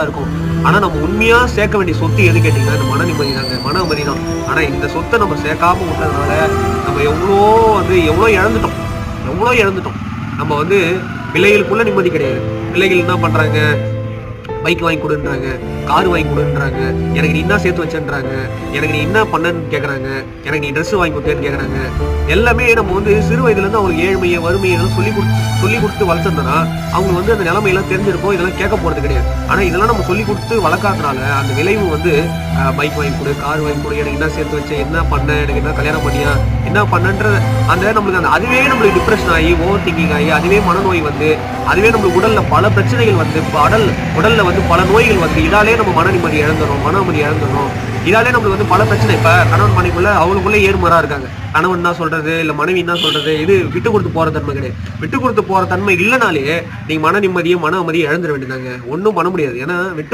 இருக்கும். ஆனா நம்ம உண்மையா சேர்க்க வேண்டிய சொத்து எது கேட்டீங்கன்னா, இந்த மன நிம்மதி தாங்க. மன அமைதி தான். ஆனா இந்த சொத்த நம்ம சேர்க்காம விட்டதுனால, நம்ம எவ்வளோ இழந்துட்டோம். எவ்வளோ இழந்துட்டோம். நம்ம வந்து பிள்ளைகளுக்குள்ள நிம்மதி கிடையாது. பிள்ளைகள் என்ன பண்றாங்க? பைக் வாங்கி குடுன்றாங்க, கார் வாங்கி குடுன்றாங்க, எனக்கு நீ என்ன சேர்த்து வச்சேன்றாங்க, எனக்கு நீ என்ன பண்ணன்னு கேட்கறாங்க, எனக்கு நீ ட்ரெஸ் வாங்கி குடுத்தியான்னு கேட்கறாங்க. எல்லாமே நம்ம வந்து சிறு வயதிலேருந்து அவங்களுக்கு ஏழ்மைய, வறுமைய எல்லாம் சொல்லிக் குடுத்து வளர்த்தோம்னா, அவங்க வந்து அந்த நிலைமையெல்லாம் தெரிஞ்சிருக்கும். இதெல்லாம் கேட்க போறது கிடையாது. ஆனா இதெல்லாம் நம்ம சொல்லிக் குடுத்து வளர்க்காதனால, அந்த விளைவு வந்து பைக் வாங்கி குடு, கார் வாங்கி குடு, எனக்கு என்ன சேர்த்து வச்ச, என்ன பண்ண, எனக்கு என்ன கல்யாணம் பண்ணியா, என்ன பண்ணன்ற நம்மளுக்கு அதுவே நம்மளுக்கு டிப்ரஷன் ஆகி, ஓவர் திங்கிங் ஆகி, அதுவே மனநோய் வந்து, அதுவே நம்மளுக்கு உடல்ல பல பிரச்சனைகள் வந்து, உடல்ல வந்து பல நோய்கள் வந்து, இதாலே நம்ம மன நிம்மதி இழந்துறோம், மன அமைதி இழந்துறோம். இதாலே நம்மளுக்கு வந்து பல பிரச்சனை. இப்ப கணவன் மனைவிக்குள்ள அவங்களுக்குள்ள ஏறுமாறா இருக்காங்க. கணவன் என்ன சொல்றது, இல்ல மனைவி என்ன சொல்றது, இது விட்டு கொடுத்து போற தன்மை கிடையாது. விட்டு கொடுத்து போற தன்மை இல்லனாலே நீங்க மன நிம்மதியும், மன அமைதியும் இழந்துட வேண்டியதாங்க. ஒண்ணும் பண்ண முடியாது. ஏன்னா விட்டு